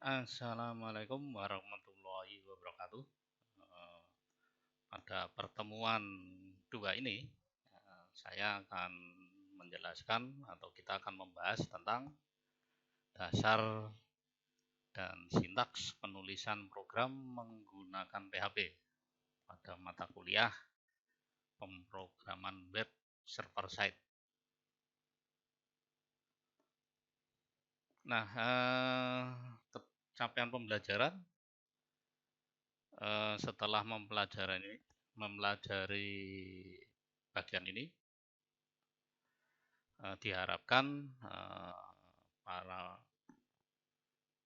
Assalamualaikum warahmatullahi wabarakatuh. Eh, Pada pertemuan dua ini, saya akan menjelaskan atau kita akan membahas tentang dasar dan sintaks penulisan program menggunakan PHP pada mata kuliah pemrograman web server side. Nah, capaian pembelajaran setelah mempelajari bagian ini, diharapkan para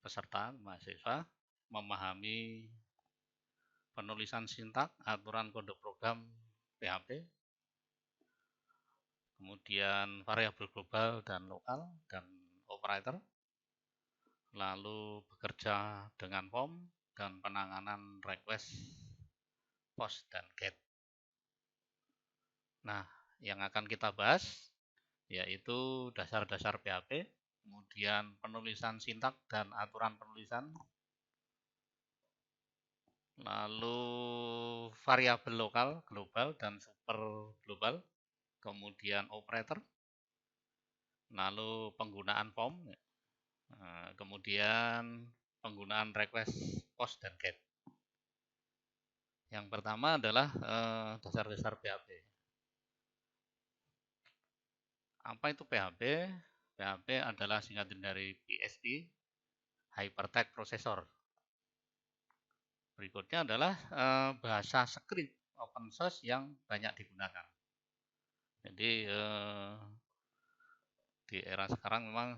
peserta mahasiswa memahami penulisan sintak, aturan kode program PHP, kemudian variabel global dan lokal dan operator, lalu bekerja dengan form dan penanganan request, post, dan get. Nah, yang akan kita bahas yaitu dasar-dasar PHP, kemudian penulisan sintak dan aturan penulisan, lalu variabel lokal, global, dan super global, kemudian operator, lalu penggunaan form, kemudian penggunaan request, post, dan get. Yang pertama adalah dasar-dasar PHP. Apa itu PHP? PHP adalah singkatan dari BSP, Hypertext Processor. Berikutnya adalah bahasa script open source yang banyak digunakan. Jadi di era sekarang memang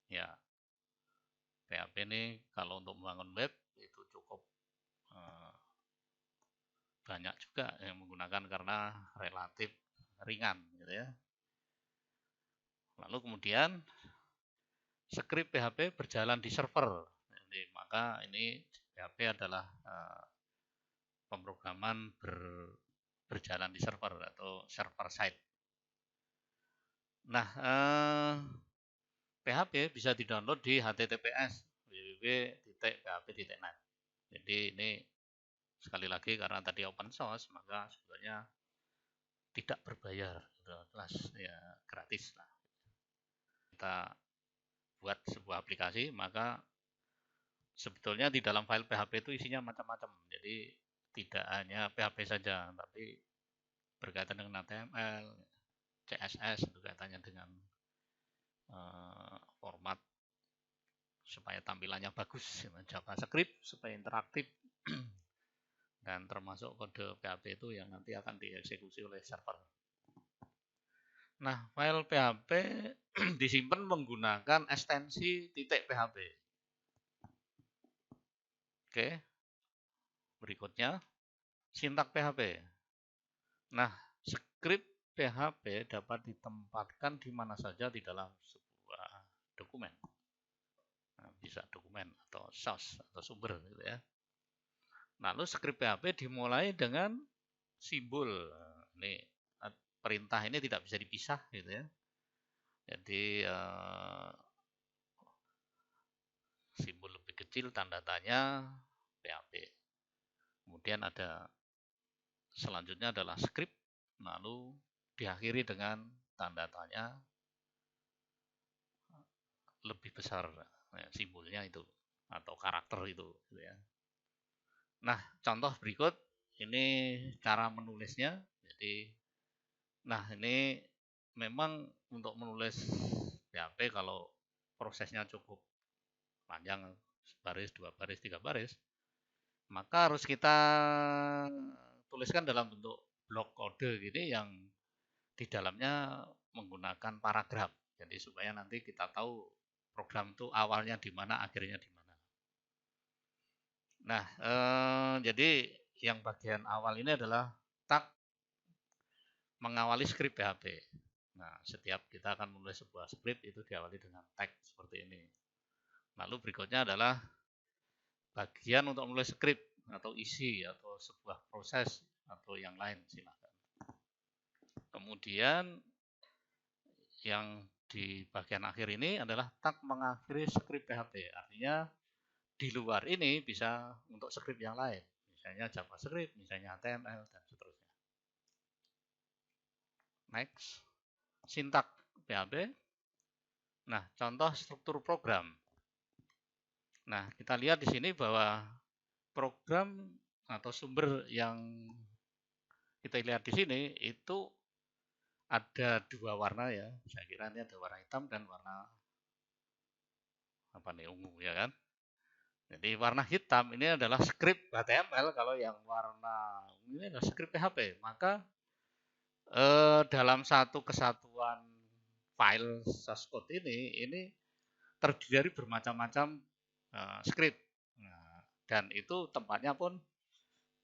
ya PHP ini kalau untuk membangun web itu cukup banyak juga yang menggunakan karena relatif ringan gitu ya. Lalu kemudian script PHP berjalan di server. Jadi, maka ini PHP adalah pemrograman berjalan di server atau server side. Nah, PHP bisa di-download di https www.php.net. Jadi ini sekali lagi karena tadi open source, maka sebenarnya tidak berbayar, jelas ya gratis lah. Kita buat sebuah aplikasi, maka sebetulnya di dalam file PHP itu isinya macam-macam. Jadi tidak hanya PHP saja, tapi berkaitan dengan HTML, CSS, berkaitannya dengan format supaya tampilannya bagus, JavaScript supaya interaktif, dan termasuk kode PHP itu yang nanti akan dieksekusi oleh server. Nah, file PHP disimpan menggunakan ekstensi .php. Oke, berikutnya sintak PHP. Nah, script PHP dapat ditempatkan di mana saja di dalam sebuah dokumen. Nah, bisa dokumen atau source atau sumber gitu ya. Lalu script PHP dimulai dengan simbol. Ini perintah ini tidak bisa dipisah gitu ya. Jadi simbol lebih kecil tanda tanya PHP. Kemudian ada selanjutnya adalah script, lalu diakhiri dengan tanda tanya lebih besar simbolnya itu atau karakter itu gitu ya. Nah, contoh berikut ini cara menulisnya. Jadi nah, ini memang untuk menulis PHP kalau prosesnya cukup panjang, baris, 2 baris, 3 baris, maka harus kita tuliskan dalam bentuk blok kode gini yang di dalamnya menggunakan paragraf. Jadi supaya nanti kita tahu program itu awalnya di mana, akhirnya di mana. Nah, jadi yang bagian awal ini adalah tag mengawali script PHP. Nah, setiap kita akan menulis sebuah script itu diawali dengan tag seperti ini. Lalu berikutnya adalah bagian untuk menulis script atau isi atau sebuah proses atau yang lain, silakan. Kemudian yang di bagian akhir ini adalah tag mengakhiri script PHP. Artinya di luar ini bisa untuk script yang lain. Misalnya JavaScript, misalnya HTML, dan seterusnya. Next. Sintak PHP. Nah, contoh struktur program. Nah, kita lihat di sini bahwa program atau sumber yang kita lihat di sini itu ada dua warna ya. Saya kira ini ada warna hitam dan warna apa nih, ungu ya kan. Jadi warna hitam ini adalah script HTML, kalau yang warna ungu ini adalah script PHP. Maka dalam satu kesatuan file source code ini terdiri dari bermacam-macam script. Nah, dan itu tempatnya pun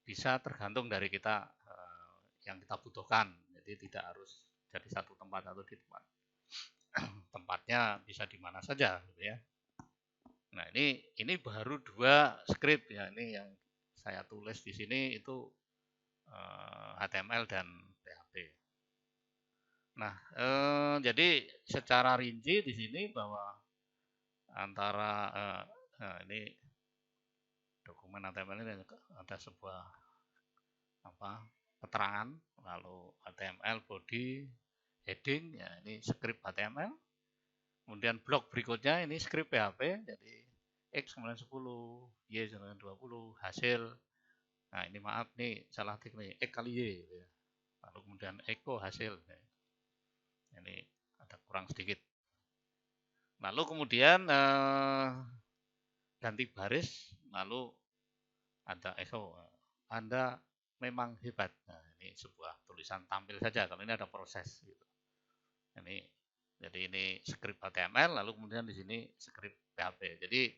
bisa tergantung dari kita yang kita butuhkan. Jadi tidak harus jadi satu tempat atau di tempat tempatnya bisa di mana saja gitu ya. Nah, ini baru dua script ya, ini yang saya tulis di sini itu HTML dan PHP. Nah, jadi secara rinci di sini bahwa antara ini dokumen HTML ini ada sebuah keterangan, lalu HTML body, heading ya, ini script HTML. Kemudian blok berikutnya ini script PHP, jadi X910, Y920, hasil. Nah, ini maaf nih salah tik nih, X kali Y. Ya. Lalu kemudian echo hasil. Ini ada kurang sedikit. Lalu kemudian ganti baris, lalu ada echo. Anda memang hebat. Nah, ini sebuah tulisan tampil saja. Kalau ini ada proses. Gitu. Jadi ini script HTML, lalu kemudian di sini script PHP. Jadi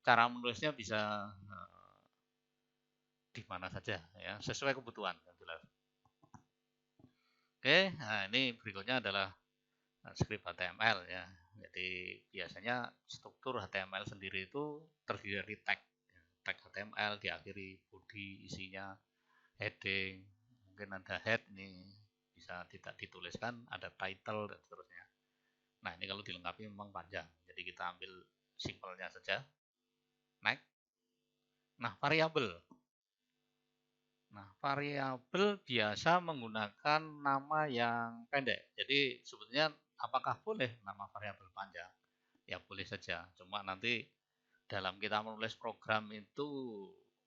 cara menulisnya bisa di mana saja, ya, sesuai kebutuhan. Oke, nah ini berikutnya adalah script HTML ya. Jadi biasanya struktur HTML sendiri itu terdiri dari tag HTML, diakhiri body, isinya heading, mungkin ada head nih, bisa tidak dituliskan, ada title dan seterusnya. Nah, ini kalau dilengkapi memang panjang. Jadi kita ambil simpelnya saja. Next. Nah, variabel. Nah, variabel biasa menggunakan nama yang pendek. Jadi sebetulnya apakah boleh nama variabel panjang? Ya boleh saja. Cuma nanti dalam kita menulis program itu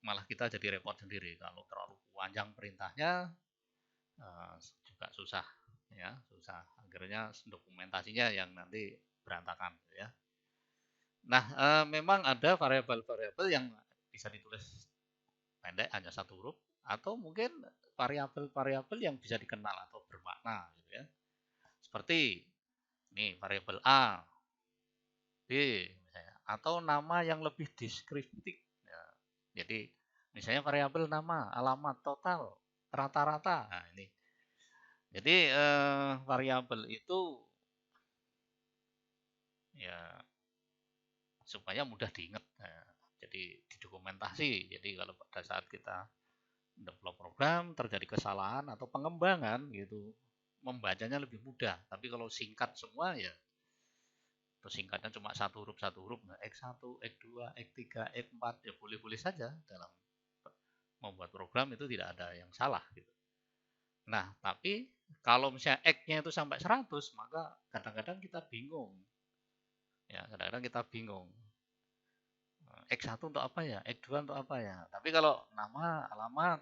malah kita jadi repot sendiri. Kalau terlalu panjang perintahnya juga susah, ya susah. Akhirnya dokumentasinya yang nanti berantakan, ya. Nah, memang ada variabel-variabel yang bisa ditulis pendek hanya satu huruf, atau mungkin variabel-variabel yang bisa dikenal atau bermakna, gitu ya. Seperti ini variabel A, B, misalnya, atau nama yang lebih deskriptif. Ya. Jadi misalnya variabel nama, alamat, total, rata-rata. Nah, ini. Jadi variabel itu ya supaya mudah diingat. Nah, jadi didokumentasi. Jadi kalau pada saat kita develop program terjadi kesalahan atau pengembangan gitu, membacanya lebih mudah. Tapi kalau singkat semua ya, terus singkatnya cuma satu huruf, nah, X1, X2, X3, X4 ya boleh-boleh saja dalam membuat program, itu tidak ada yang salah gitu. Nah, tapi kalau misalnya X-nya itu sampai 100, maka kadang-kadang kita bingung. Ya, kadang-kadang kita bingung. X1 untuk apa ya? X2 untuk apa ya? Tapi kalau nama, alamat,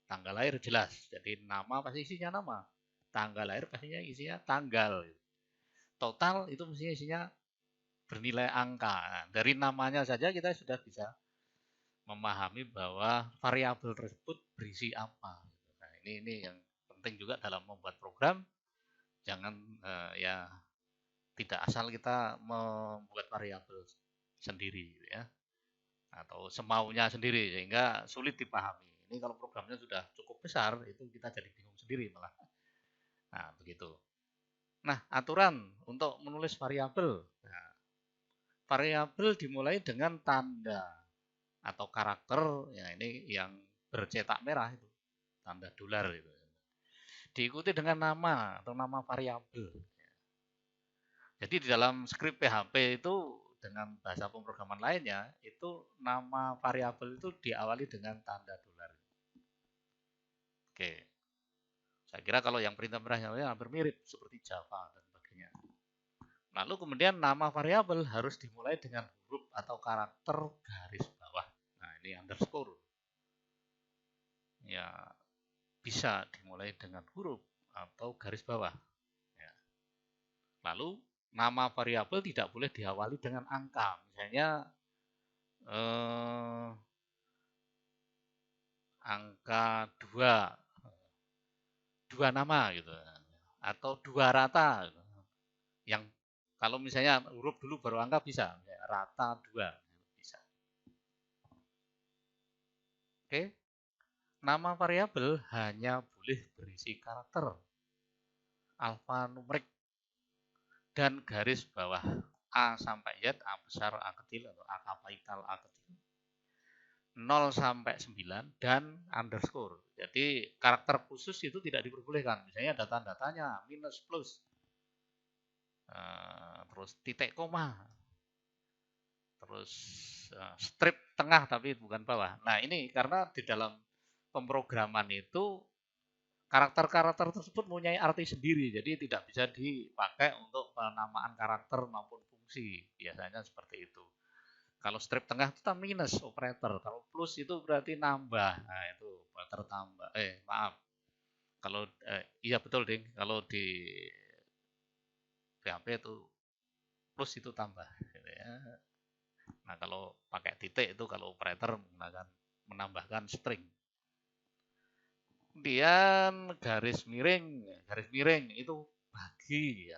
tanggal lahir jelas. Jadi nama pasti isinya nama. Tanggal lahir pastinya isinya tanggal. Total itu mestinya isinya bernilai angka. Nah, dari namanya saja kita sudah bisa memahami bahwa variabel tersebut berisi apa. Nah, ini yang penting juga dalam membuat program. Jangan ya tidak asal kita membuat variabel sendiri, ya, atau semaunya sendiri sehingga sulit dipahami. Ini kalau programnya sudah cukup besar itu kita jadi bingung sendiri malah. Nah, begitu. Nah, aturan untuk menulis variabel. Nah, variabel dimulai dengan tanda atau karakter, ya ini yang bercetak merah itu, tanda dolar itu. Diikuti dengan nama atau nama variabel. Jadi di dalam skrip PHP itu dengan bahasa pemrograman lainnya, itu nama variabel itu diawali dengan tanda dolar. Oke. Saya kira kalau yang perintah merahnya hampir mirip seperti Java dan sebagainya. Lalu kemudian nama variabel harus dimulai dengan huruf atau karakter garis bawah. Nah, ini underscore. Ya, bisa dimulai dengan huruf atau garis bawah. Ya. Lalu nama variabel tidak boleh diawali dengan angka. Misalnya angka 2 nama gitu, atau 2 rata gitu. Yang kalau misalnya huruf dulu baru angka bisa, rata 2 bisa. Oke, nama variabel hanya boleh berisi karakter alfanumerik dan garis bawah A sampai Z, A besar, A kecil, atau A kapital, A kecil, 0 sampai 9, dan underscore. Jadi karakter khusus itu tidak diperbolehkan. Misalnya ada tanda-tanya, minus, plus, terus titik koma, terus strip tengah tapi bukan bawah. Nah, ini karena di dalam pemrograman itu karakter-karakter tersebut mempunyai arti sendiri, jadi tidak bisa dipakai untuk penamaan karakter maupun fungsi. Biasanya seperti itu. Kalau strip tengah itu minus operator, kalau plus itu berarti nambah. Nah, itu operator tambah. Maaf. Kalau iya betul, Ding. Kalau di PHP itu plus itu tambah gitu ya. Nah, kalau pakai titik itu kalau operator menggunakan menambahkan string. Kemudian garis miring itu bagi ya.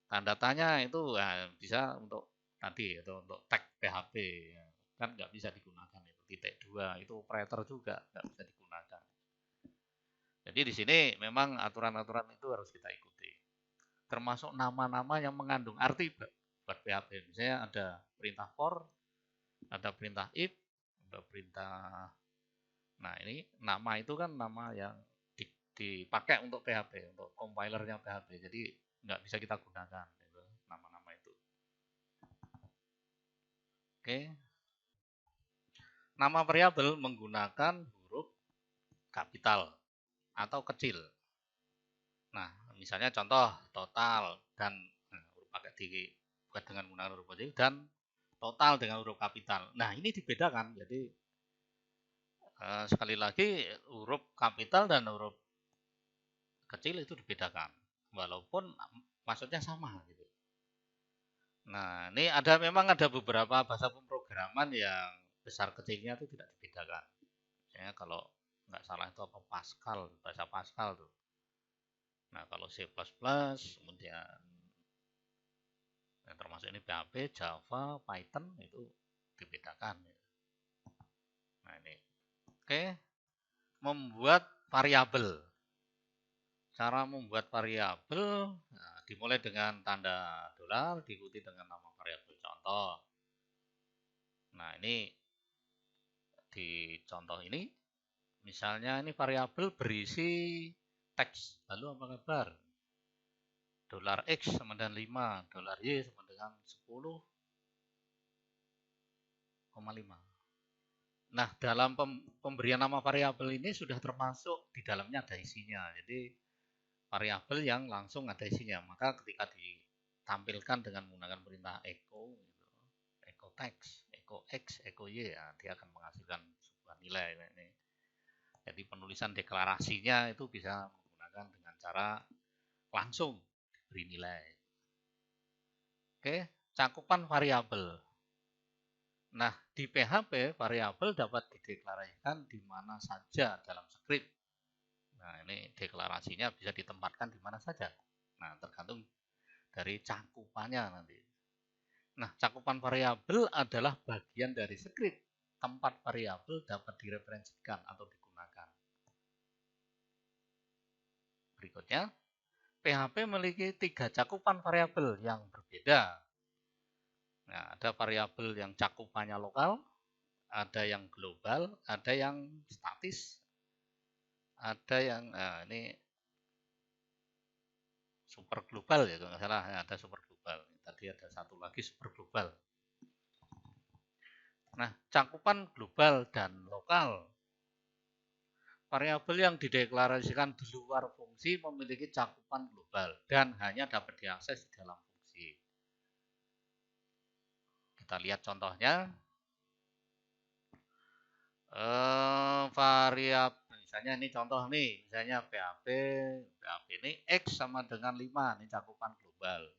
Tanda tanya itu bisa untuk tadi atau untuk tag PHP ya. Kan nggak bisa digunakan itu titik 2 itu operator juga nggak bisa digunakan. Jadi di sini memang aturan-aturan itu harus kita ikuti. Termasuk nama-nama yang mengandung arti buat PHP. Misalnya ada perintah for, ada perintah if, ada perintah. Nah, ini nama itu kan nama yang dipakai untuk PHP, untuk compilernya PHP. Jadi nggak bisa kita gunakan itu, nama-nama itu. Oke. Nama variabel menggunakan huruf kapital atau kecil. Nah, misalnya contoh total dan pakai buat dengan menggunakan huruf kecil dan total dengan huruf kapital. Nah, ini dibedakan. Jadi sekali lagi huruf kapital dan huruf kecil itu dibedakan, walaupun maksudnya sama gitu. Nah, ini memang ada beberapa bahasa pemrograman yang besar kecilnya itu tidak dibedakan. Misalnya kalau nggak salah itu apa Pascal, bahasa Pascal tuh. Nah, kalau C++, kemudian yang termasuk ini PHP, Java, Python itu dibedakan. Nah, ini. Oke, membuat variabel. Cara membuat variabel dimulai dengan tanda dolar, diikuti dengan nama variabel contoh. Nah, ini di contoh ini, misalnya ini variabel berisi teks. Lalu apa kabar? Dolar X sama dengan 5, dolar Y sama dengan 10,5. Nah, dalam pemberian nama variabel ini sudah termasuk di dalamnya ada isinya. Jadi variabel yang langsung ada isinya. Maka ketika ditampilkan dengan menggunakan perintah echo, echo text, echo x, echo y, ya, dia akan menghasilkan sebuah nilai. Ini. Jadi penulisan deklarasinya itu bisa menggunakan dengan cara langsung diberi nilai. Oke, cakupan variabel. Nah, di PHP variabel dapat dideklarasikan di mana saja dalam script. Nah, ini deklarasinya bisa ditempatkan di mana saja. Nah, tergantung dari cakupannya nanti. Nah, cakupan variabel adalah bagian dari script. Tempat variabel dapat direferensikan atau digunakan. Berikutnya, PHP memiliki 3 cakupan variabel yang berbeda. Nah, ada variabel yang cakupannya lokal, ada yang global, ada yang statis, ada yang ini super global ya kalau nggak salah, ada super global. Tadi ada satu lagi super global. Nah, cakupan global dan lokal. Variabel yang dideklarasikan di luar fungsi memiliki cakupan global dan hanya dapat diakses di dalam fungsi. Kita lihat contohnya. Variabel, misalnya ini contoh nih, misalnya PHP ini X sama dengan 5, ini cakupan global.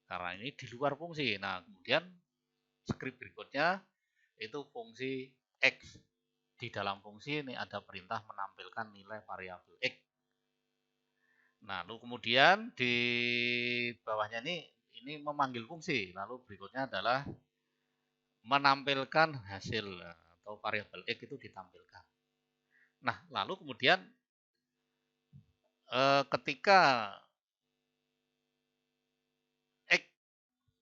Karena ini di luar fungsi. Nah, kemudian skrip berikutnya itu fungsi X. Di dalam fungsi ini ada perintah menampilkan nilai variabel X. Nah, lalu kemudian di bawahnya ini memanggil fungsi. Lalu berikutnya adalah menampilkan hasil atau variabel X itu ditampilkan. Nah, lalu kemudian ketika X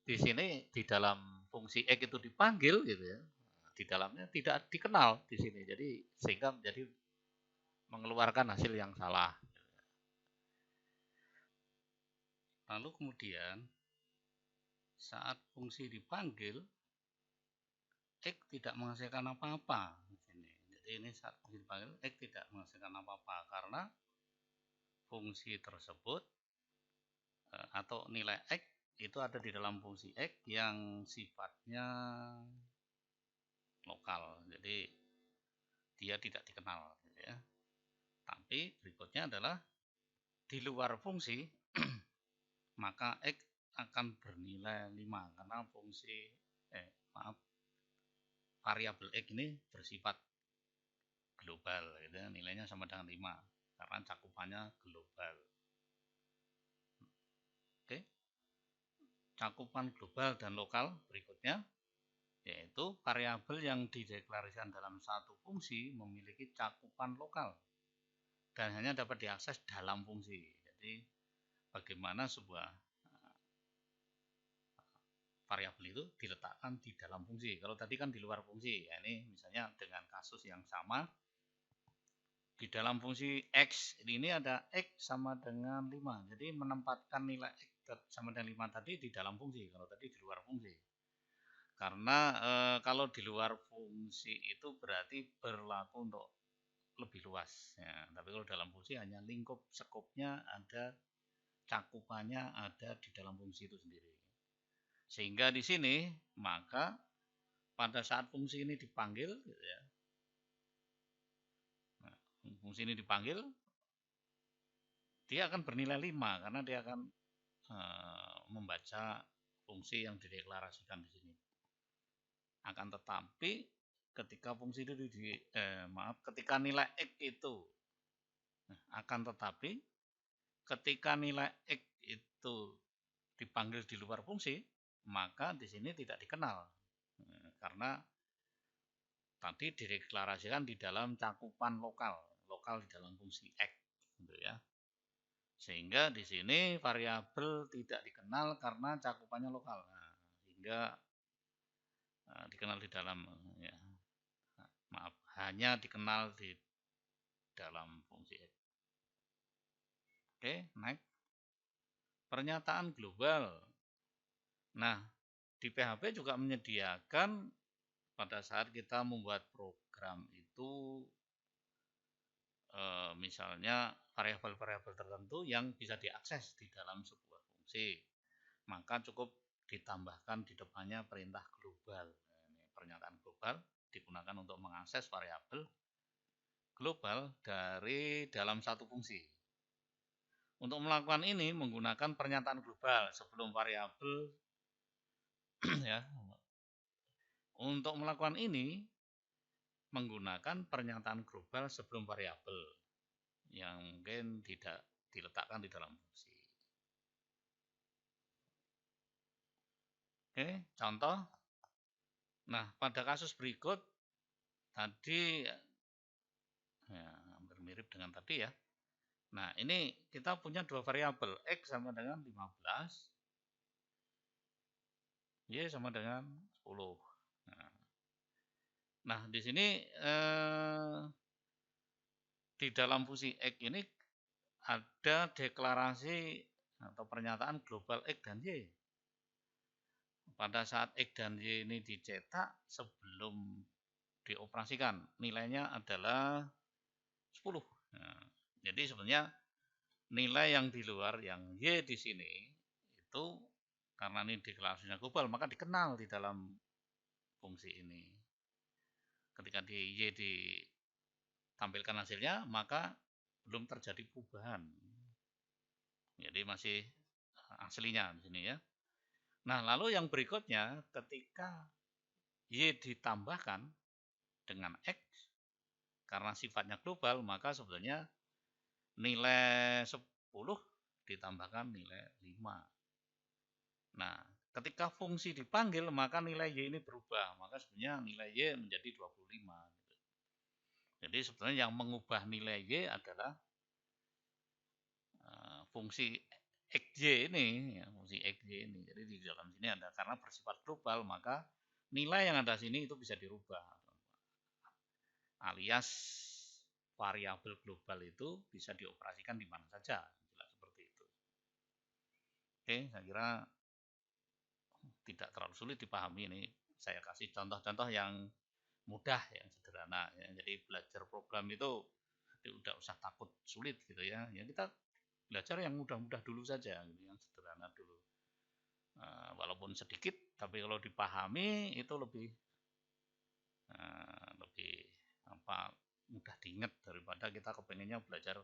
di sini di dalam fungsi X itu dipanggil gitu ya, di dalamnya tidak dikenal di sini. Jadi sehingga menjadi mengeluarkan hasil yang salah. Lalu kemudian saat fungsi dipanggil, X tidak menghasilkan apa-apa. Jadi ini saat fungsi dipanggil, X tidak menghasilkan apa-apa karena fungsi tersebut atau nilai X itu ada di dalam fungsi X yang sifatnya lokal. Jadi dia tidak dikenal. Ya. Tapi berikutnya adalah di luar fungsi, maka X akan bernilai 5 karena fungsi variabel X ini bersifat global, gitu, nilainya sama dengan 5 karena cakupannya global. Oke. Cakupan global dan lokal berikutnya yaitu variabel yang dideklarasikan dalam satu fungsi memiliki cakupan lokal dan hanya dapat diakses dalam fungsi. Jadi bagaimana sebuah variabel itu diletakkan di dalam fungsi. Kalau tadi kan di luar fungsi, ya ini misalnya dengan kasus yang sama di dalam fungsi X ini ada X sama dengan 5. Jadi menempatkan nilai X sama dengan 5 tadi di dalam fungsi. Kalau tadi di luar fungsi. Karena kalau di luar fungsi itu berarti berlaku untuk lebih luas. Ya, tapi kalau dalam fungsi hanya lingkup skopnya ada, cakupannya ada di dalam fungsi itu sendiri. Sehingga di sini maka pada saat fungsi ini dipanggil, gitu ya, fungsi ini dipanggil, dia akan bernilai 5 karena dia akan membaca fungsi yang dideklarasikan di sini. Akan tetapi ketika fungsi itu ketika nilai X itu akan tetapi ketika nilai X itu dipanggil di luar fungsi, maka di sini tidak dikenal karena tadi dideklarasikan di dalam cakupan lokal di dalam fungsi X, gitu ya. Sehingga di sini variabel tidak dikenal karena cakupannya lokal. Nah, sehingga dikenal di dalam ya, hanya dikenal di dalam fungsi X. Oke, next. Pernyataan global. Nah, di PHP juga menyediakan pada saat kita membuat program itu misalnya variabel-variabel tertentu yang bisa diakses di dalam sebuah fungsi, maka cukup ditambahkan di depannya perintah global. Ini pernyataan global digunakan untuk mengakses variabel global dari dalam satu fungsi. Untuk melakukan ini menggunakan pernyataan global sebelum variabel ya. Untuk melakukan ini menggunakan pernyataan global sebelum variabel yang mungkin tidak diletakkan di dalam fungsi. Oke, contoh. Nah, pada kasus berikut tadi ya, hampir mirip dengan tadi ya. Nah, ini kita punya dua variabel, X sama dengan 15, Y sama dengan 10. Nah, di sini di dalam fungsi X ini ada deklarasi atau pernyataan global X dan Y. Pada saat X dan Y ini dicetak sebelum dioperasikan, nilainya adalah 10. Nah, jadi sebenarnya nilai yang di luar, yang Y di sini, itu karena ini deklarasinya global, maka dikenal di dalam fungsi ini. Ketika di Y ditampilkan hasilnya, maka belum terjadi perubahan. Jadi masih aslinya di sini ya. Nah, lalu yang berikutnya ketika Y ditambahkan dengan X karena sifatnya global, maka sebenarnya nilai 10 ditambahkan nilai 5. Nah, ketika fungsi dipanggil, maka nilai Y ini berubah. Maka sebenarnya nilai Y menjadi 25. Jadi sebenarnya yang mengubah nilai Y adalah fungsi XY ini, ya, fungsi XY ini. Jadi di dalam sini ada, karena bersifat global, maka nilai yang ada sini itu bisa dirubah. Alias variabel global itu bisa dioperasikan di mana saja. Jelas seperti itu. Oke, saya kira tidak terlalu sulit dipahami ini. Saya kasih contoh-contoh yang mudah, yang sederhana. Ya. Jadi belajar program itu tidak usah takut sulit gitu ya. Ya kita belajar yang mudah-mudah dulu saja, gitu, yang sederhana dulu. Walaupun sedikit, tapi kalau dipahami itu lebih mudah diingat daripada kita kepengennya belajar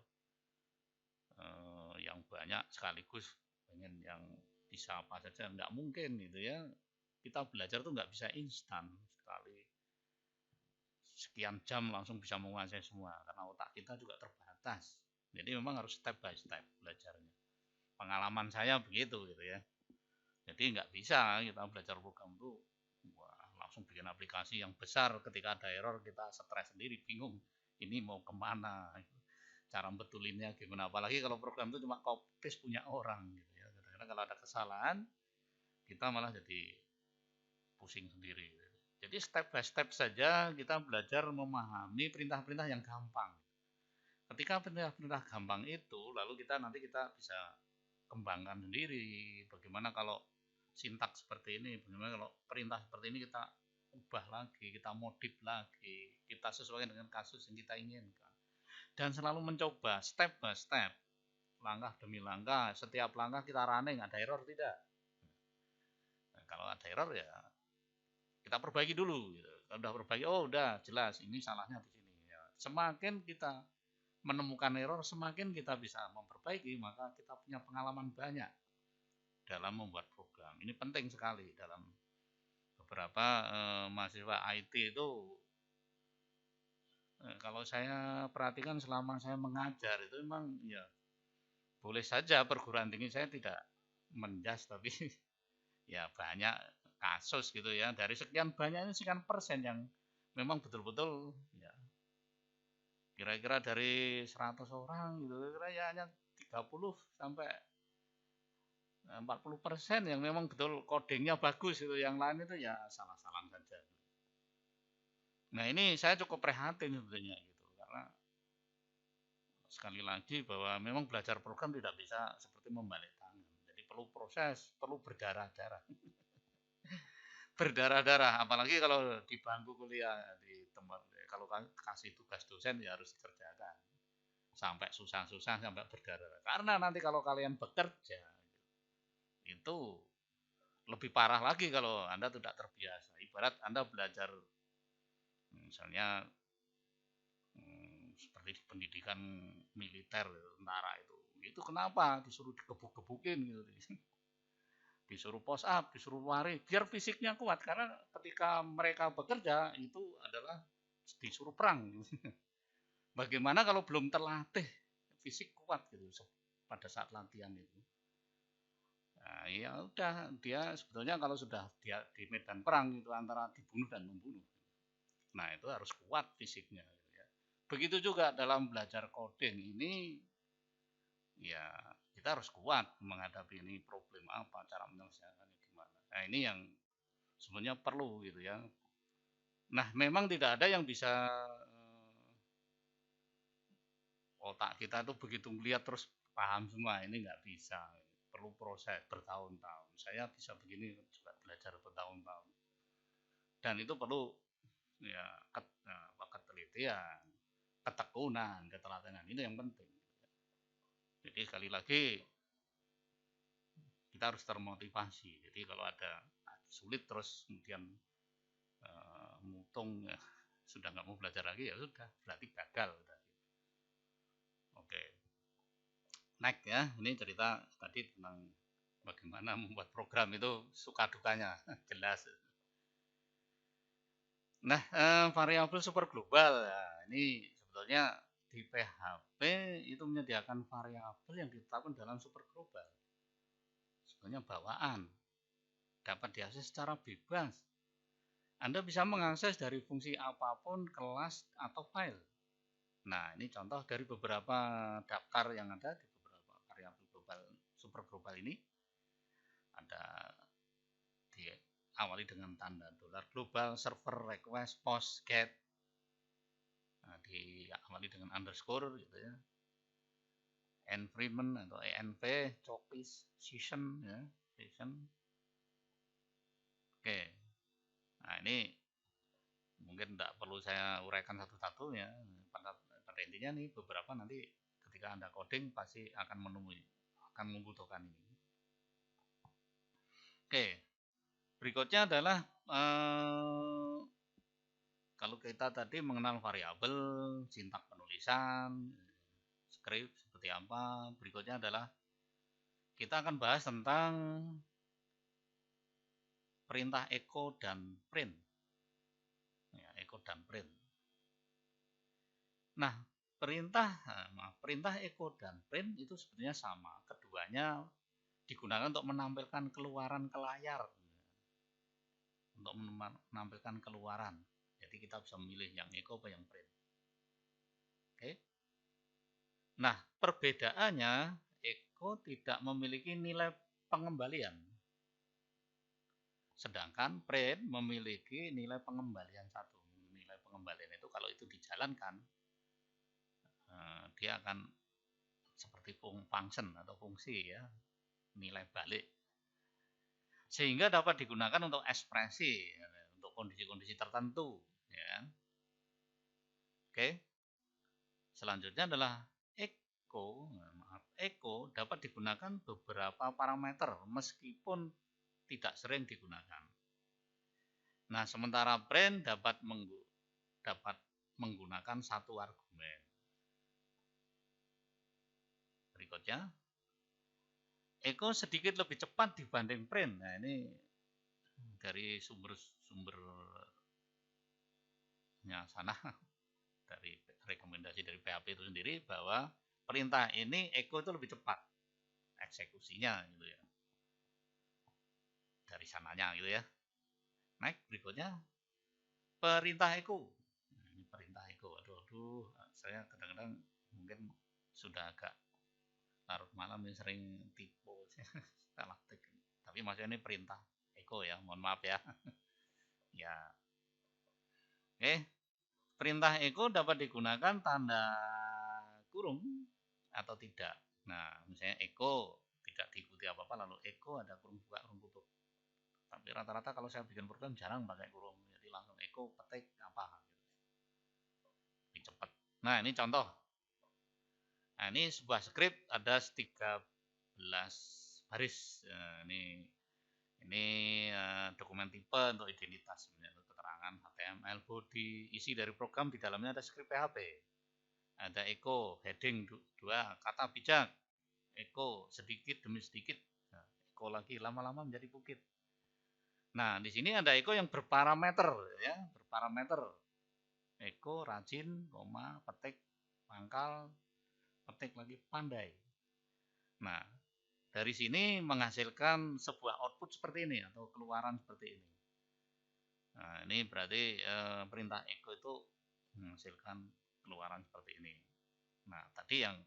yang banyak sekaligus, pengen yang bisa apa saja, nggak mungkin gitu ya. Kita belajar tuh nggak bisa instan sekali sekian jam langsung bisa menguasai semua, karena otak kita juga terbatas. Jadi memang harus step by step belajarnya. Pengalaman saya begitu gitu ya. Jadi nggak bisa kita belajar program itu langsung bikin aplikasi yang besar, ketika ada error kita stres sendiri, bingung ini mau kemana, cara betulinnya gimana. Apalagi kalau program itu cuma copy paste punya orang gitu ya. Kadang-kadang kalau ada kesalahan kita malah jadi pusing sendiri. Jadi step by step saja kita belajar memahami perintah-perintah yang gampang. Ketika perintah-perintah gampang itu, lalu nanti kita bisa kembangkan sendiri. Bagaimana kalau sintaks seperti ini, bagaimana kalau perintah seperti ini kita ubah lagi, kita modif lagi, kita sesuaikan dengan kasus yang kita inginkan. Dan selalu mencoba step by step, langkah demi langkah. Setiap langkah kita running, ada error tidak? Nah, kalau ada error ya kita perbaiki dulu. Gitu. Kalau udah perbaiki, oh udah jelas ini salahnya di sini. Ya. Semakin kita menemukan error, semakin kita bisa memperbaiki, maka kita punya pengalaman banyak dalam membuat program. Ini penting sekali dalam beberapa mahasiswa IT itu. Kalau saya perhatikan selama saya mengajar itu memang ya boleh saja perguruan tinggi saya tidak menjas, tapi ya banyak kasus gitu ya, dari sekian banyak ini sekian persen yang memang betul-betul ya kira-kira dari 100 orang gitu, kira-kira ya hanya 30 sampai 40% yang memang betul codingnya bagus itu, yang lain itu ya salah-salah saja. Nah ini saya cukup prihatin sebetulnya gitu, karena sekali lagi bahwa memang belajar program tidak bisa seperti membalik tangan, jadi perlu proses, perlu berdarah-darah. Berdarah-darah, apalagi kalau di bangku kuliah, di tempat kalau kasih tugas dosen ya harus dikerjakan sampai susah-susah, sampai berdarah. Karena nanti kalau kalian bekerja itu lebih parah lagi kalau Anda tidak terbiasa. Ibarat Anda belajar misalnya seperti di pendidikan militer, tentara itu kenapa disuruh digebuk-gebukin gitu, disuruh post up, disuruh lari, biar fisiknya kuat, karena ketika mereka bekerja itu adalah disuruh perang. Bagaimana kalau belum terlatih fisik kuat gitu pada saat latihan itu? Nah, ya udah, dia sebetulnya kalau sudah dia di medan perang itu antara dibunuh dan membunuh. Nah, itu harus kuat fisiknya gitu ya. Begitu juga dalam belajar coding ini, ya kita harus kuat menghadapi ini, problem apa, cara menyelesaikannya gimana. Nah, ini yang sebenarnya perlu gitu ya. Nah, memang tidak ada yang bisa otak kita itu begitu melihat terus paham semua, ini nggak bisa, perlu proses bertahun-tahun. Saya bisa begini juga belajar bertahun-tahun, dan itu perlu ya ketelitian, ketekunan, ketelatenan, itu yang penting. Jadi sekali lagi kita harus termotivasi. Jadi kalau ada sulit terus kemudian mutung sudah nggak mau belajar lagi, ya sudah, berarti gagal. Oke, next ya, ini cerita tadi tentang bagaimana membuat program itu suka dukanya jelas. Nah, variabel super global, nah, ini sebetulnya di PHP itu menyediakan variabel yang ditetapkan dalam super global. Sebetulnya bawaan, dapat diakses secara bebas. Anda bisa mengakses dari fungsi apapun, kelas, atau file. Nah, ini contoh dari beberapa daftar yang ada di beberapa variabel global, super global ini. Ada diawali dengan tanda dolar global, server, request, post, get. Nah, diawali dengan underscore gitu ya. Environment atau env, checklist, session ya, session. Oke. Nah, ini mungkin tidak perlu saya uraikan satu-satu ya. Pada intinya nih beberapa nanti ketika Anda coding pasti akan membutuhkan ini. Oke. Berikutnya adalah kalau kita tadi mengenal variabel, sintak penulisan, script seperti apa, berikutnya adalah kita akan bahas tentang perintah echo dan print. Ya, echo dan print. Nah, perintah echo dan print itu sebetulnya sama. Keduanya digunakan untuk menampilkan keluaran ke layar. Untuk menampilkan keluaran. Jadi kita bisa memilih yang echo atau yang print. Oke. Nah, perbedaannya echo tidak memiliki nilai pengembalian. Sedangkan print memiliki nilai pengembalian satu. Nilai pengembalian itu kalau itu dijalankan, dia akan seperti function atau fungsi ya, nilai balik. Sehingga dapat digunakan untuk ekspresi, untuk kondisi-kondisi tertentu. Ya. Oke. Selanjutnya adalah echo dapat digunakan beberapa parameter meskipun tidak sering digunakan. Nah, sementara print dapat menggunakan satu argumen. Berikutnya, echo sedikit lebih cepat dibanding print. Nah, ini dari sumbernya sana, dari rekomendasi dari PHP itu sendiri, bahwa perintah ini echo itu lebih cepat eksekusinya gitu ya, dari sananya gitu ya. Next, berikutnya perintah echo. Nah, ini perintah echo. Aduh, saya kadang-kadang mungkin sudah agak larut malam ini sering tipu salah tik. Tapi maksudnya ini perintah echo ya, mohon maaf ya. Ya. Oke. Perintah echo dapat digunakan tanda kurung atau tidak. Nah, misalnya echo tidak diikuti apa-apa lalu echo ada kurung buka kurung tutup. Tapi rata-rata kalau saya bikin program jarang pakai kurung. Jadi langsung echo petik apa gitu. Lebih cepat. Nah, ini contoh. Nah, ini sebuah script ada 13 baris. Ini dokumen tipe untuk identitas, untuk keterangan HTML, body, isi dari program di dalamnya ada script PHP. Ada echo, heading 2, kata bijak, echo sedikit demi sedikit, nah, echo lagi lama-lama menjadi bukit. Nah, di sini ada echo yang berparameter, ya, berparameter. Echo rajin, koma, petik, pangkal, petik lagi pandai. Nah, dari sini menghasilkan sebuah output seperti ini atau keluaran seperti ini. Nah, ini berarti perintah echo itu menghasilkan keluaran seperti ini. Nah, tadi yang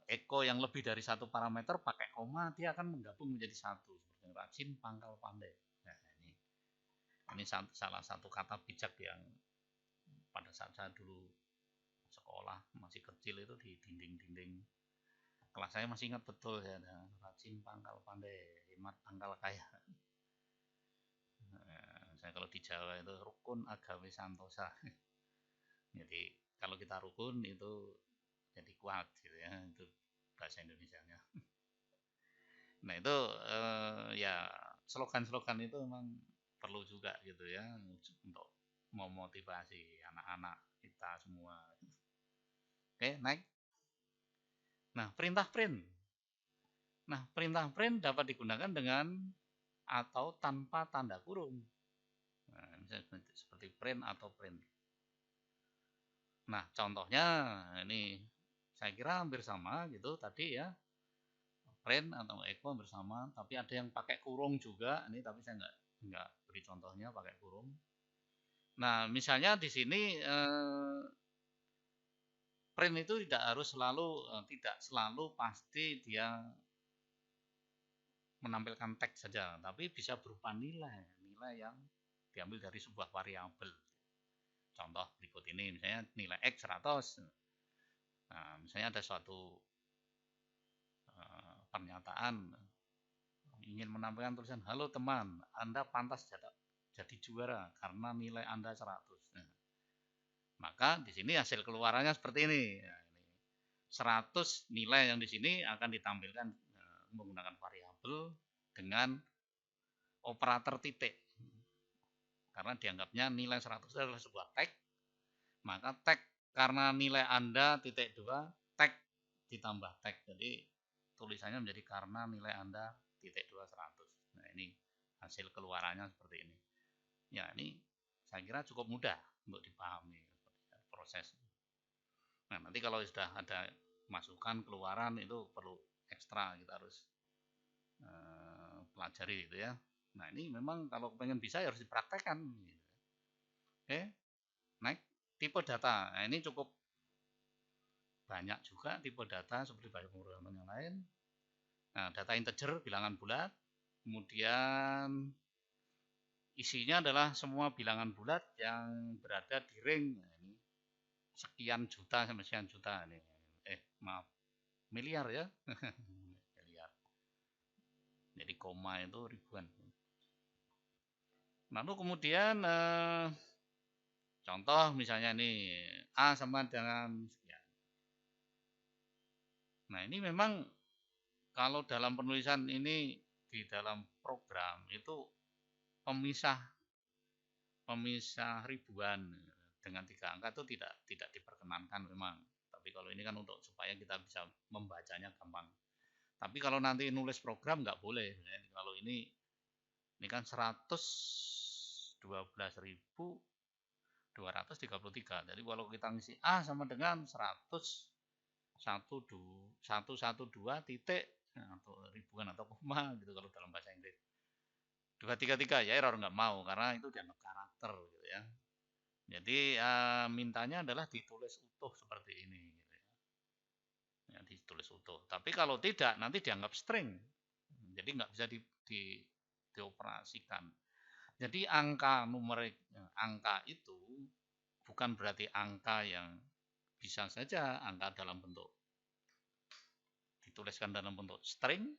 echo yang lebih dari satu parameter pakai koma, dia akan menggabung menjadi satu. Seperti rajin, pangkal, pandai. Nah, ini salah satu kata bijak yang pada saat saya dulu sekolah masih kecil itu di dinding-dinding kelas saya masih ingat betul ya, ada rajin pangkal pandai, hemat pangkal kaya. Saya kalau di Jawa itu rukun agawe santosa. Jadi kalau kita rukun itu jadi kuat gitu ya, itu bahasa Indonesianya. Nah itu ya slogan-slogan itu memang perlu juga gitu ya untuk memotivasi anak-anak kita semua. Oke, naik. Nah, perintah print. Nah, perintah print dapat digunakan dengan atau tanpa tanda kurung. Nah, misalnya seperti print atau print. Nah, contohnya ini saya kira hampir sama gitu tadi ya. Print atau echo bersama, tapi ada yang pakai kurung juga. Ini tapi saya nggak beri contohnya pakai kurung. Nah, misalnya di sini print itu tidak selalu pasti dia menampilkan teks saja, tapi bisa berupa nilai yang diambil dari sebuah variabel. Contoh berikut ini, misalnya nilai X 100. Nah, misalnya ada suatu pernyataan ingin menampilkan tulisan, halo teman, Anda pantas jadi juara karena nilai Anda 100. Nah, maka di sini hasil keluarannya seperti ini. Nah, 100 nilai yang di sini akan ditampilkan menggunakan variabel dengan operator titik. Karena dianggapnya nilai 100 adalah sebuah tag, maka tag karena nilai Anda titik 2, tag ditambah tag. Jadi tulisannya menjadi karena nilai Anda titik 2 100. Nah, ini hasil keluarannya seperti ini. Ya, ini saya kira cukup mudah untuk dipahami proses. Nah, nanti kalau sudah ada masukan keluaran itu perlu ekstra, kita harus pelajari gitu ya. Nah, ini memang kalau pengen bisa ya harus dipraktekkan. Oke, next. Tipe data. Nah, ini cukup banyak juga tipe data seperti banyak pemrograman yang lain. Nah, data integer, bilangan bulat. Kemudian isinya adalah semua bilangan bulat yang berada di ring. Nah, ini sekian juta sampai sekian juta. Ini. Maaf, miliar ya. Miliar. Jadi koma itu ribuan. Lalu kemudian contoh misalnya ini A sama dengan sekian. Nah, ini memang kalau dalam penulisan ini di dalam program itu pemisah ribuan dengan 3 angka itu tidak diperkenankan memang. Tapi kalau ini kan untuk supaya kita bisa membacanya gampang. Tapi kalau nanti nulis program nggak boleh. Kalau ini kan 112.233. Jadi kalau kita ngisi A sama dengan 112 titik atau ribuan atau koma gitu kalau dalam bahasa Inggris. 233 ya error nggak mau karena itu dianggap karakter gitu ya. Jadi mintanya adalah ditulis utuh seperti ini gitu ya. Ya, ditulis utuh. Tapi kalau tidak nanti dianggap string. Jadi nggak bisa dioperasikan. Jadi angka numerik, angka itu bukan berarti angka yang bisa saja angka dalam bentuk dituliskan dalam bentuk string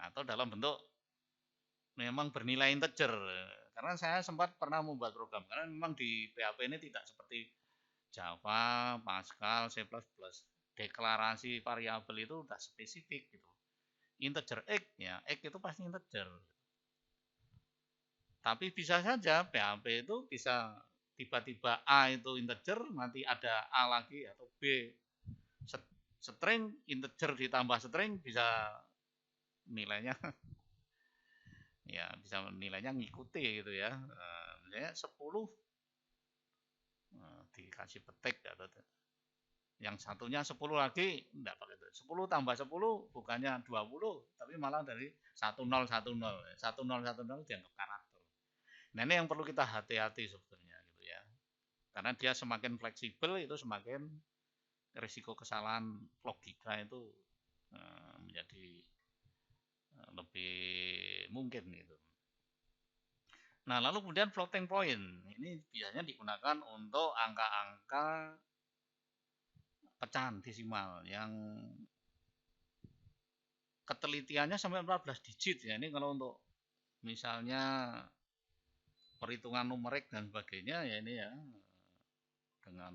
atau dalam bentuk memang bernilai integer. Karena saya sempat pernah membuat program karena memang di PHP ini tidak seperti Java, Pascal, C++. Deklarasi variabel itu udah spesifik gitu. Integer X ya, X itu pasti integer. Tapi bisa saja PHP itu bisa tiba-tiba A itu integer, nanti ada A lagi atau B string, integer ditambah string bisa nilainya ya bisa nilainya ngikuti gitu ya. Misalnya 10 dikasih petik atau yang satunya 10 lagi enggak pakai itu. 10 tambah 10 bukannya 20 tapi malah dari 1010 dianggap karakter. Nah, ini yang perlu kita hati-hati sebetulnya gitu ya. Karena dia semakin fleksibel itu semakin risiko kesalahan logika itu menjadi lebih mungkin gitu. Nah, lalu kemudian floating point. Ini biasanya digunakan untuk angka-angka pecahan desimal yang ketelitiannya sampai 14 digit ya. Ini kalau untuk misalnya perhitungan numerik dan sebagainya ya ini ya dengan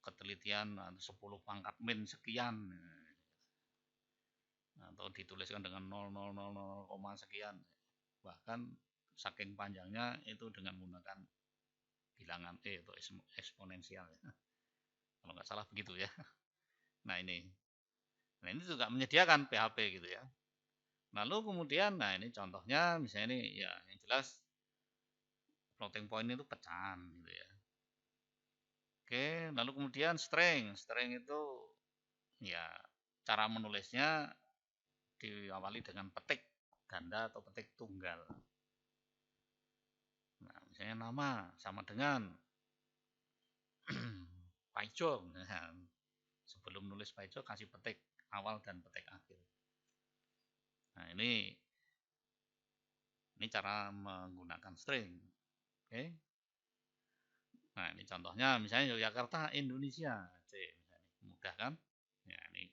ketelitian 10 pangkat min sekian atau dituliskan dengan 0,000, sekian, bahkan saking panjangnya itu dengan menggunakan bilangan atau eksponensial ya. Kalau nggak salah begitu ya. Nah ini juga menyediakan PHP gitu ya. Lalu kemudian nah ini contohnya misalnya ini ya yang jelas floating point itu pecahan gitu ya. Oke, lalu kemudian string itu ya cara menulisnya diawali dengan petik ganda atau petik tunggal. Nah, misalnya nama sama dengan Paijo. Nah, sebelum nulis Paijo kasih petik awal dan petik akhir. Nah, ini cara menggunakan string. Oke. Nah, ini contohnya misalnya Yogyakarta, Indonesia. Mudah kan? Ya, ini.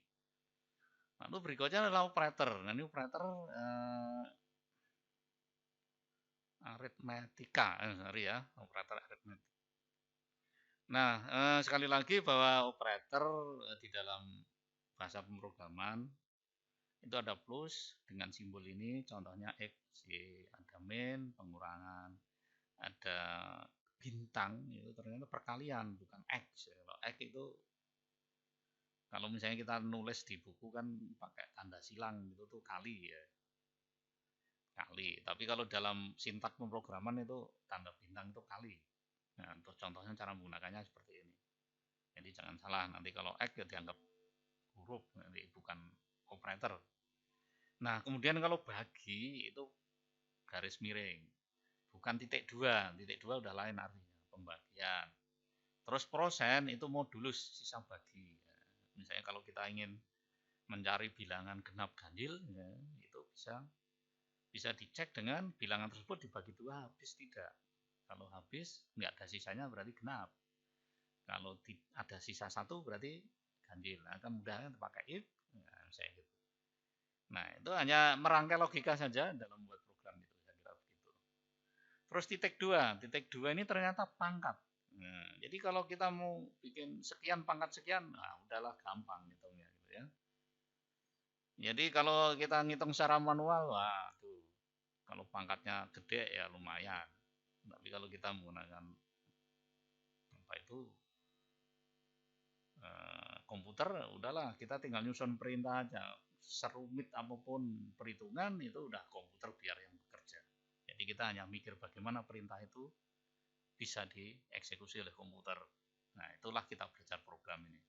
Lalu berikutnya adalah operator. Nah, ini operator aritmetika. Sorry ya, operator aritmetika. Nah, sekali lagi bahwa operator di dalam bahasa pemrograman itu ada plus dengan simbol ini, contohnya X, Y, ada min, pengurangan, ada bintang, itu ternyata perkalian, bukan X. Kalau X itu, kalau misalnya kita nulis di buku kan pakai tanda silang, itu tuh kali ya. Kali, tapi kalau dalam sintak pemrograman itu tanda bintang itu kali. Nah, untuk contohnya cara menggunakannya seperti ini. Jadi jangan salah, nanti kalau X ya dianggap huruf, nanti bukan operator. Nah, kemudian kalau bagi itu garis miring, bukan titik dua. Titik dua udah lain artinya, pembagian. Terus persen itu modulus sisa bagi. Misalnya kalau kita ingin mencari bilangan genap ganjil, ya, itu bisa dicek dengan bilangan tersebut dibagi dua habis tidak. Kalau habis nggak ada sisanya berarti genap. Kalau ada sisa satu berarti ganjil. Nah, kemudian pakai if, nah, saya gitu. Nah, itu hanya merangkai logika saja dalam membuat program itu, saya kira begitu. Terus titik dua ini ternyata pangkat. Nah, jadi kalau kita mau bikin sekian pangkat sekian, nah udahlah gampang ngitungnya gitu ya. Jadi kalau kita ngitung secara manual, wah tuh kalau pangkatnya gede ya lumayan. Tapi kalau kita menggunakan apa itu komputer, udahlah kita tinggal nyusun perintah aja. Serumit apapun perhitungan itu udah komputer biar yang bekerja. Jadi kita hanya mikir bagaimana perintah itu bisa dieksekusi oleh komputer. Nah, itulah kita belajar program ini.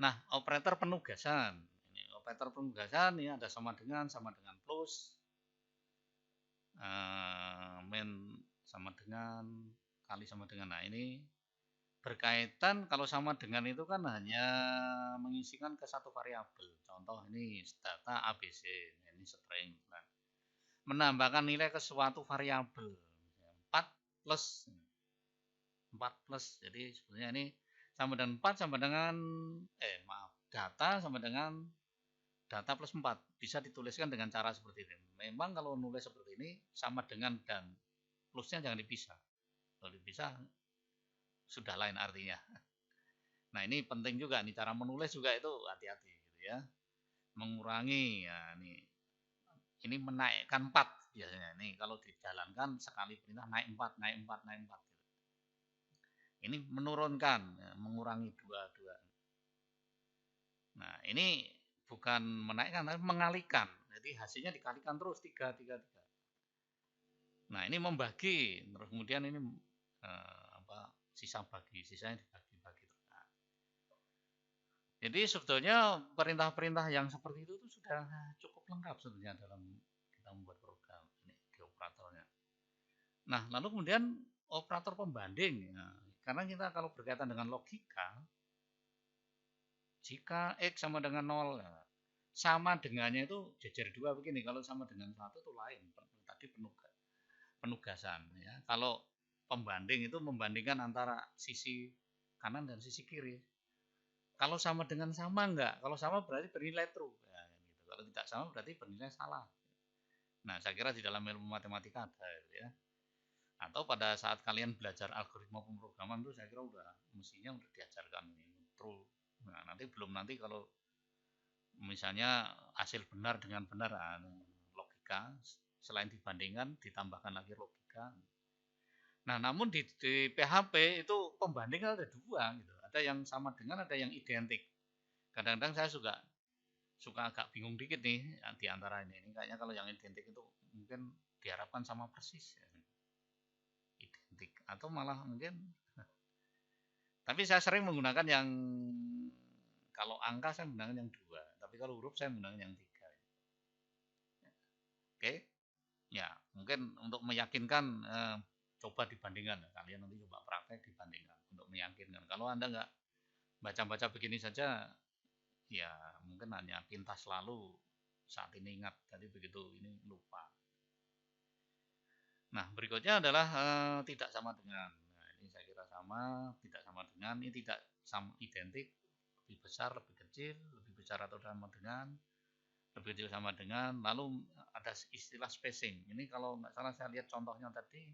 Nah, operator penugasan. Ini operator penugasan ini ada sama dengan plus, min sama dengan, kali sama dengan. Nah, ini berkaitan kalau sama dengan itu kan hanya mengisikan ke satu variabel. Contoh ini data ABC, ini string. Nah, menambahkan nilai ke suatu variabel. 4 plus. Jadi sebenarnya ini sama dengan 4 sama dengan data sama dengan data plus 4. Bisa dituliskan dengan cara seperti ini. Memang kalau nulis seperti ini sama dengan dan plusnya jangan dipisah. Kalau dipisah sudah lain artinya. Nah, ini penting juga nih cara menulis juga itu hati-hati gitu ya. Mengurangi ya ini menaikkan 4 biasanya. Ini kalau dijalankan sekali perintah naik 4, naik 4, naik 4 gitu. Ini menurunkan, ya, mengurangi 2. Nah, ini bukan menaikkan tapi mengalihkan. Jadi hasilnya dikalikan terus 3. Nah, ini membagi, terus kemudian ini sisa bagi, sisanya dibagi-bagi. Nah, jadi sebetulnya perintah-perintah yang seperti itu tuh sudah cukup lengkap sebetulnya dalam kita membuat program ini di operatornya. Nah, lalu kemudian operator pembanding. Nah, karena kita kalau berkaitan dengan logika, jika X sama dengan 0, sama dengannya itu jejer 2 begini. Kalau sama dengan 1 itu lain. tadi penugasan ya. Kalau pembanding itu membandingkan antara sisi kanan dan sisi kiri. Kalau sama dengan sama enggak? Kalau sama berarti bernilai true. Ya, gitu. Kalau tidak sama berarti bernilai salah. Nah, saya kira di dalam ilmu matematika ada ya. Atau pada saat kalian belajar algoritma pemrograman itu saya kira mestinya udah diajarkan ini true. Nah, nanti kalau misalnya hasil benar dengan benar logika, selain dibandingkan ditambahkan lagi logika. Nah, namun di PHP itu pembanding ada dua gitu. Ada yang sama dengan, ada yang identik. Kadang-kadang saya suka agak bingung dikit nih di antara ini. Kayaknya kalau yang identik itu mungkin diharapkan sama persis ya. Identik atau malah mungkin tapi saya sering menggunakan yang kalau angka saya menggunakan yang 2, tapi kalau huruf saya menggunakan yang 3. Oke. Ya, mungkin untuk meyakinkan coba dibandingkan. Kalian nanti coba praktek dibandingkan untuk meyakinkan. Kalau Anda nggak baca-baca begini saja, ya mungkin hanya pintas lalu saat ini ingat, tadi begitu ini lupa. Nah, berikutnya adalah tidak sama dengan. Nah, ini saya kira sama, tidak sama dengan, ini tidak sama identik, lebih besar, lebih kecil, lebih besar atau sama dengan, lebih kecil sama dengan, lalu ada istilah spacing. Ini kalau nggak salah saya lihat contohnya tadi,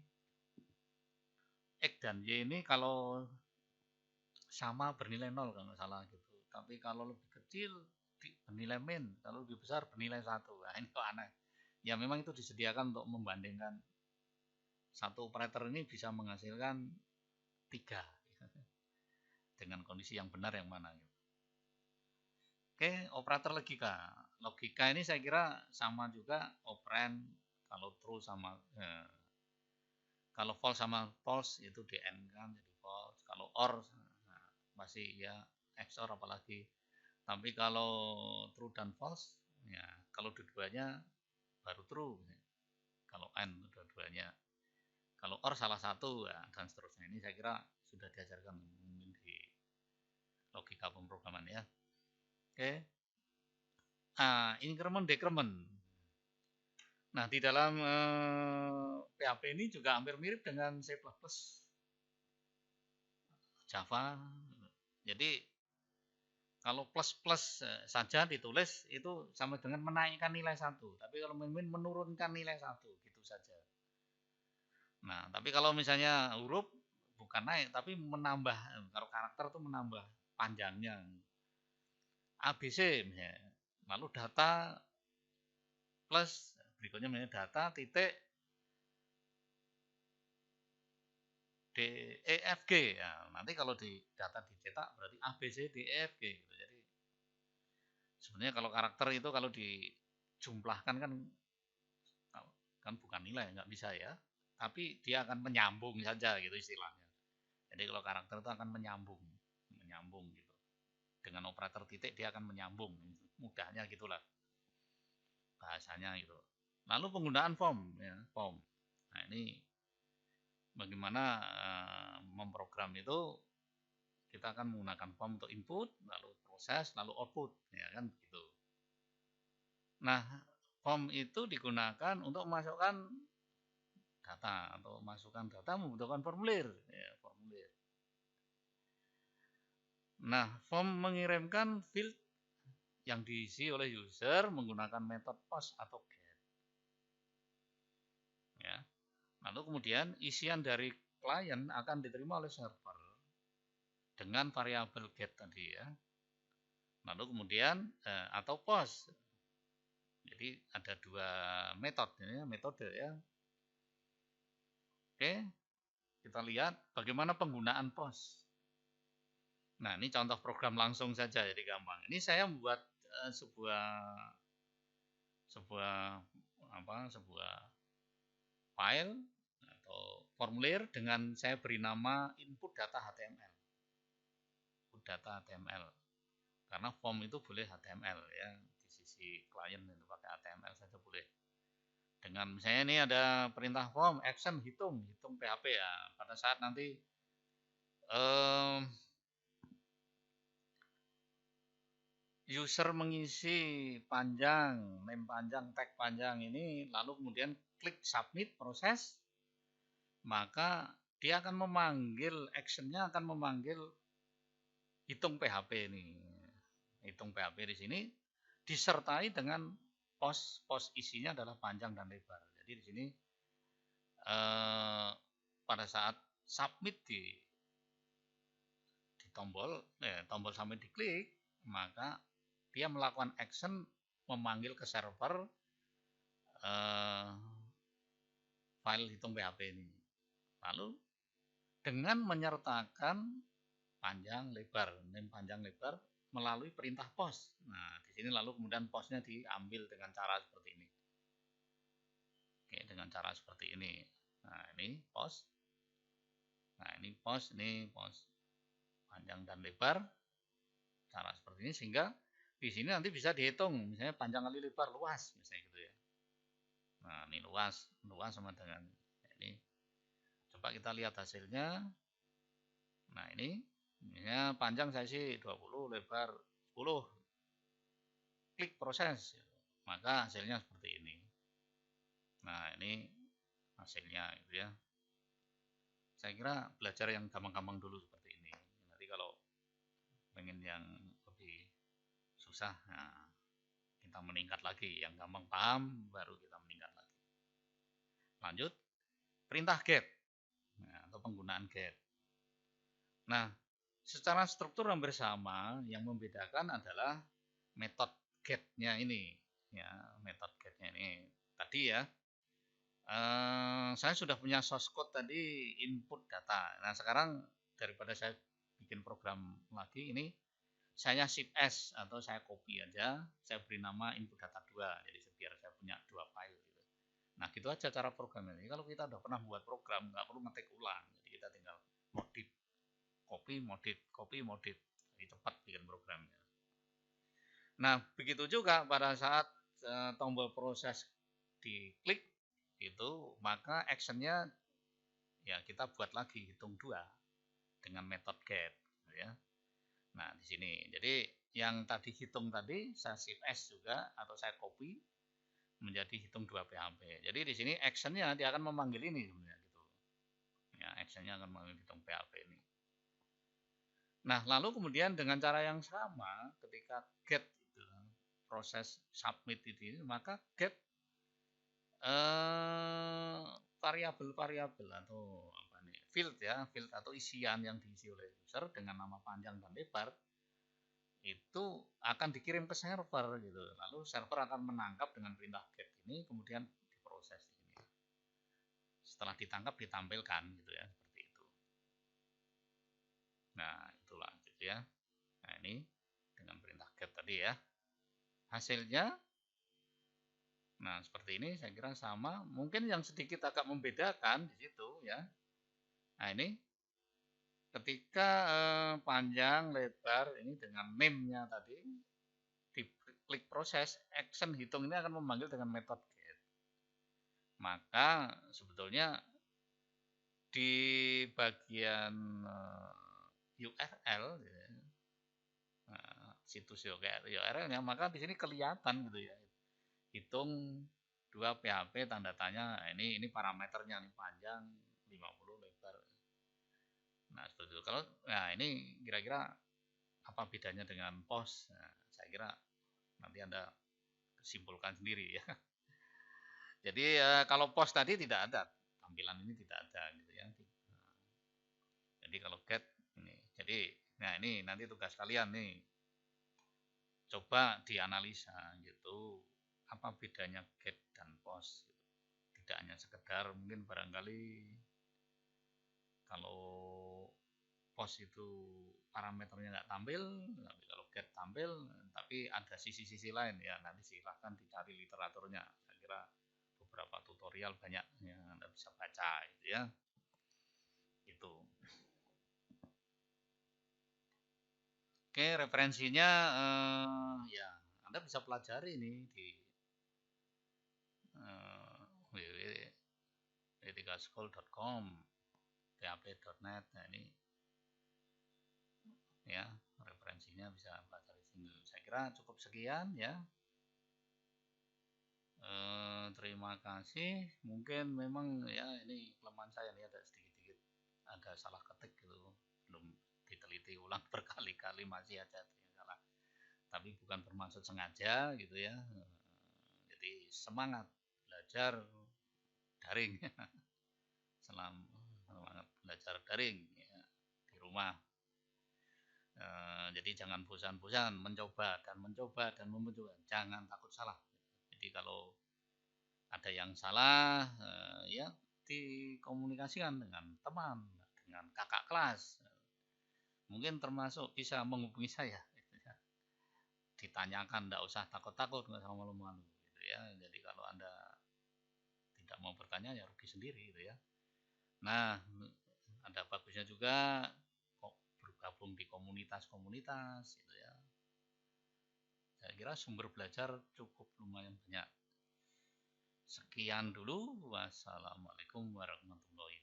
X dan Y ini kalau sama bernilai 0 kalau nggak salah gitu. Tapi kalau lebih kecil bernilai min, kalau lebih besar bernilai 1. Nah, ini kok aneh. Ya memang itu disediakan untuk membandingkan satu operator ini bisa menghasilkan 3 dengan kondisi yang benar yang mana gitu. Oke, operator logika. Logika ini saya kira sama juga operand kalau true sama kalau false sama false itu DN kan jadi false. Kalau OR nah, masih ya XOR apalagi. Tapi kalau true dan false ya kalau dua-duanya baru true. Kalau AND dua-duanya. Kalau OR salah satu ya, dan seterusnya. Ini saya kira sudah diajarkan mungkin di logika pemrograman ya. Oke. Increment decrement. Nah, di dalam PHP ini juga hampir mirip dengan C++, Java. Jadi kalau plus-plus saja ditulis itu sama dengan menaikkan nilai 1. Tapi kalau min menurunkan nilai 1 gitu saja. Nah, tapi kalau misalnya huruf bukan naik tapi menambah. Kalau karakter itu menambah panjangnya. ABC misalnya. Lalu data plus berikutnya misalnya data titik D E F G ya, nanti kalau di data dicetak berarti A B C D E F G gitu. Jadi sebenarnya kalau karakter itu kalau dijumlahkan kan bukan nilai, nggak bisa ya, tapi dia akan menyambung saja gitu istilahnya. Jadi kalau karakter itu akan menyambung gitu. Dengan operator titik dia akan menyambung, mudahnya gitulah bahasanya gitu. Lalu penggunaan form ya, form. Nah, ini bagaimana memprogram itu kita akan menggunakan form untuk input, lalu proses, lalu output, ya kan gitu. Nah, form itu digunakan untuk memasukkan data atau masukkan data membutuhkan formulir, ya, formulir. Nah, form mengirimkan field yang diisi oleh user menggunakan metode post atau get. Ya. Lalu kemudian isian dari klien akan diterima oleh server dengan variabel get tadi ya. Lalu kemudian atau post. Jadi ada 2 metode ya. Oke, kita lihat bagaimana penggunaan post. Nah, ini contoh program langsung saja jadi gampang. Ini saya membuat sebuah file atau formulir dengan saya beri nama input data HTML. Input data HTML. Karena form itu boleh HTML ya, di sisi klien itu pakai HTML saja boleh. Dengan misalnya ini ada perintah form action hitung PHP ya. Pada saat nanti user mengisi panjang, name panjang, tag panjang ini, lalu kemudian klik submit proses, maka dia akan memanggil, actionnya akan memanggil hitung PHP ini. Hitung PHP di sini disertai dengan pos isinya adalah panjang dan lebar. Jadi di sini pada saat submit di tombol submit diklik, maka dia melakukan action memanggil ke server file hitung PHP ini. Lalu dengan menyertakan panjang lebar, name panjang lebar melalui perintah post. Nah, di sini lalu kemudian postnya diambil dengan cara seperti ini. Oke, dengan cara seperti ini. Nah, ini post. Nah, ini post panjang dan lebar. Cara seperti ini sehingga di sini nanti bisa dihitung, misalnya panjang kali lebar luas, misalnya gitu ya. Nah, ini luas sama dengan ini. Coba kita lihat hasilnya. Nah, ini misalnya panjang saya sih 20, lebar 10. Klik proses, maka hasilnya seperti ini. Nah, ini hasilnya gitu ya. Saya kira belajar yang gampang-gampang dulu seperti ini. Nanti kalau pengen yang lebih susah, nah, kita meningkat lagi. Yang gampang paham, baru kita meningkat lagi. Lanjut, perintah get, nah, atau penggunaan get. Nah, secara struktur hampir sama, yang membedakan adalah metode get-nya ini. Ya, metode get-nya ini. Tadi ya, saya sudah punya source code tadi input data. Nah, sekarang daripada saya bikin program lagi, ini saya shift S atau saya copy aja, saya beri nama input data 2, jadi biar saya punya 2 file gitu. Nah, gitu aja cara programnya. Jadi kalau kita udah pernah buat program, nggak perlu ngetik ulang, jadi kita tinggal modif, copy, modif, jadi cepat bikin programnya. Nah, begitu juga pada saat tombol proses diklik itu, maka actionnya ya kita buat lagi hitung 2 dengan metode get ya. Nah, di sini. Jadi yang tadi hitung tadi saya shift S juga atau saya copy menjadi hitung 2 PHP. Jadi di sini actionnya dia akan memanggil ini sebenarnya gitu. Ya, actionnya akan memanggil hitung PHP ini. Nah, lalu kemudian dengan cara yang sama ketika get itu, proses submit itu, maka get variabel-variabel atau apa nih, field atau isian yang diisi oleh user dengan nama panjang dan lebar itu akan dikirim ke server gitu. Lalu server akan menangkap dengan perintah get ini, kemudian diproses ini. Setelah ditangkap ditampilkan gitu ya, seperti itu. Nah, itulah gitu ya. Nah, ini dengan perintah get tadi ya. Hasilnya nah, seperti ini saya kira sama. Mungkin yang sedikit agak membedakan di situ ya. Nah, ini ketika panjang lebar ini dengan name-nya tadi diklik proses, action hitung ini akan memanggil dengan metode get. Maka sebetulnya di bagian URL ya, situs URL-nya, maka di sini kelihatan gitu ya. Hitung 2 PHP tanda tanya, ini parameternya nih panjang 50 lebar. Nah, seperti itu. Kalau ini kira-kira apa bedanya dengan post? Nah, saya kira nanti Anda simpulkan sendiri ya. Jadi kalau post tadi tidak ada, tampilan ini tidak ada gitu ya. Jadi kalau get ini. Jadi nah ini nanti tugas kalian nih. Coba dianalisa gitu. Apa bedanya get dan post? Tidak hanya sekedar mungkin barangkali kalau post itu parameternya nggak tampil, tapi kalau get tampil, tapi ada sisi-sisi lain ya, nanti silahkan dicari literaturnya. Saya kira beberapa tutorial banyak yang Anda bisa baca gitu ya. Itu. Oke, referensinya ya Anda bisa pelajari ini di www.etikaschool.com, php.net. Nah, ini ya referensinya bisa belajar di sini. Saya kira cukup sekian ya. Terima kasih. Mungkin memang ya ini kelemahan saya nih, ada sedikit-sedikit ada salah ketik gitu, belum diteliti ulang berkali-kali masih ada yang salah. Tapi bukan bermaksud sengaja gitu ya. Jadi semangat belajar daring. Semangat belajar daring ya, di rumah. Jadi jangan bosan-bosan mencoba dan mencoba dan mencoba. Jangan takut salah. Jadi kalau ada yang salah, ya dikomunikasikan dengan teman, dengan kakak kelas. Mungkin termasuk bisa menghubungi saya. Gitu ya. Ditanyakan, tidak usah takut-takut, nggak usah malu-malu. Gitu ya. Jadi kalau Anda tidak mau bertanya, ya rugi sendiri. Gitu ya. Nah, ada bagusnya juga kok bergabung di komunitas-komunitas. Gitu ya. Saya kira sumber belajar cukup lumayan banyak. Sekian dulu. Wassalamualaikum warahmatullahi wabarakatuh.